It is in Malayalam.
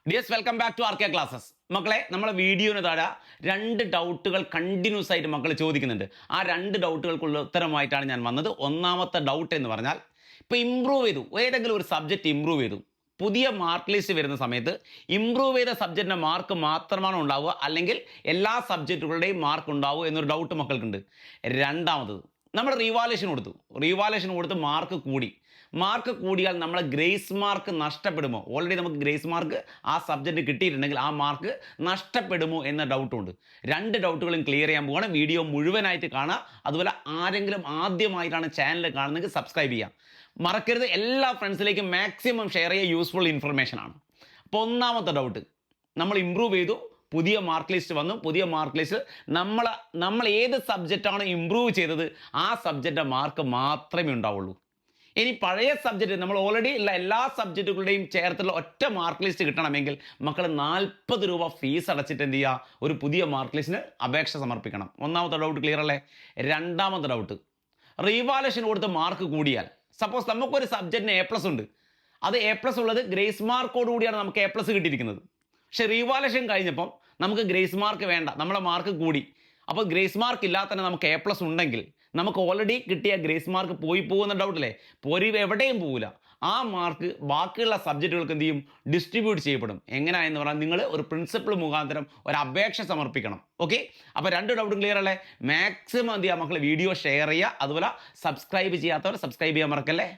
Dears welcome back to R K classes. മക്കളെ, നമ്മളെ വീഡിയോന് താഴെ രണ്ട് ഡൗട്ടുകൾ കണ്ടിന്യൂസ് ആയിട്ട് മക്കൾ ചോദിക്കുന്നുണ്ട്. ആ രണ്ട് ഡൗട്ടുകൾക്കുള്ള ഉത്തരമായിട്ടാണ് ഞാൻ വന്നത്. ഒന്നാമത്തെ ഡൗട്ട് എന്ന് പറഞ്ഞാൽ, ഇപ്പോൾ ഇമ്പ്രൂവ് ചെയ്തു, ഏതെങ്കിലും ഒരു സബ്ജക്റ്റ് ഇമ്പ്രൂവ് ചെയ്തു, പുതിയ മാർക്ക് ലിസ്റ്റ് വരുന്ന സമയത്ത് ഇമ്പ്രൂവ് ചെയ്ത സബ്ജക്റ്റിൻ്റെ മാർക്ക് മാത്രമാണ് ഉണ്ടാവുക, അല്ലെങ്കിൽ എല്ലാ സബ്ജക്റ്റുകളുടെയും മാർക്ക് ഉണ്ടാവുക എന്നൊരു ഡൗട്ട് മക്കൾക്കുണ്ട്. രണ്ടാമത്തത്, നമ്മൾ റീവാലുവേഷൻ കൊടുത്ത് മാർക്ക് കൂടിയാൽ നമ്മളെ ഗ്രേസ് മാർക്ക് നഷ്ടപ്പെടുമോ? ഓൾറെഡി നമുക്ക് ഗ്രേസ് മാർക്ക് ആ സബ്ജക്റ്റ് കിട്ടിയിട്ടുണ്ടെങ്കിൽ ആ മാർക്ക് നഷ്ടപ്പെടുമോ എന്ന ഡൗട്ടുണ്ട്. രണ്ട് ഡൗട്ടുകളും ക്ലിയർ ചെയ്യാൻ പോവുകയാണ്. വീഡിയോ മുഴുവനായിട്ട് കാണുക. അതുപോലെ ആരെങ്കിലും ആദ്യമായിട്ടാണ് ചാനൽ കാണുന്നതെങ്കിൽ സബ്സ്ക്രൈബ് ചെയ്യാം മറക്കരുത്. എല്ലാ ഫ്രണ്ട്സിലേക്കും മാക്സിമം ഷെയർ ചെയ്യുക. യൂസ്ഫുൾ ഇൻഫർമേഷൻ ആണ്. അപ്പോൾ ഒന്നാമത്തെ ഡൗട്ട്, നമ്മൾ ഇമ്പ്രൂവ് ചെയ്തു, പുതിയ മാർക്ക് ലിസ്റ്റ് വന്നു. പുതിയ മാർക്ക് ലിസ്റ്റ് നമ്മൾ ഏത് സബ്ജക്റ്റാണ് ഇമ്പ്രൂവ് ചെയ്തത് ആ സബ്ജക്റ്റിൻ്റെ മാർക്ക് മാത്രമേ ഉണ്ടാവുള്ളൂ. ഇനി പഴയ സബ്ജക്റ്റ് നമ്മൾ ഓൾറെഡി ഉള്ള എല്ലാ സബ്ജക്റ്റുകളുടെയും ചേർത്തുള്ള ഒറ്റ മാർക്ക് ലിസ്റ്റ് കിട്ടണമെങ്കിൽ മക്കൾ 40 രൂപ ഫീസ് അടച്ചിട്ട് എന്ത് ചെയ്യുക? ഒരു പുതിയ മാർക്ക് ലിസ്റ്റിന് അപേക്ഷ സമർപ്പിക്കണം. ഒന്നാമത്തെ ഡൗട്ട് ക്ലിയർ അല്ലേ? രണ്ടാമത്തെ ഡൗട്ട്, റീവാലുവേഷൻ കൊടുത്ത് മാർക്ക് കൂടിയാൽ, സപ്പോസ് നമുക്കൊരു സബ്ജക്റ്റിന് A+ ഉണ്ട്, അത് A+ ഉള്ളത് ഗ്രേസ് മാർക്കോട് കൂടിയാണ് നമുക്ക് A+ കിട്ടിയിരിക്കുന്നത്. പക്ഷേ റീവാലുവേഷൻ കഴിഞ്ഞപ്പം നമുക്ക് ഗ്രേസ് മാർക്ക് വേണ്ട, നമ്മുടെ മാർക്ക് കൂടി. അപ്പോൾ ഗ്രേസ് മാർക്ക് ഇല്ലാതെ തന്നെ നമുക്ക് A+ ഉണ്ടെങ്കിൽ നമുക്ക് ഓൾറെഡി കിട്ടിയ ഗ്രേസ് മാർക്ക് പോകുന്ന ഡൗട്ടില്ലേ? എവിടെയും പോകില്ല. ആ മാർക്ക് ബാക്കിയുള്ള സബ്ജക്റ്റുകൾക്ക് എന്ത് ചെയ്യും? ഡിസ്ട്രിബ്യൂട്ട് ചെയ്യപ്പെടും. എങ്ങനെയാണെന്ന് പറഞ്ഞാൽ നിങ്ങൾ ഒരു പ്രിൻസിപ്പൽ മുഖാന്തരം ഒരു അപേക്ഷ സമർപ്പിക്കണം. ഓക്കെ, അപ്പോൾ രണ്ട് ഡൗട്ടും ക്ലിയർ അല്ലേ? മാക്സിമം എന്ത് ചെയ്യുക മക്കൾ, വീഡിയോ ഷെയർ ചെയ്യുക. അതുപോലെ സബ്സ്ക്രൈബ് ചെയ്യാത്തവർ സബ്സ്ക്രൈബ് ചെയ്യാൻ മറക്കല്ലേ.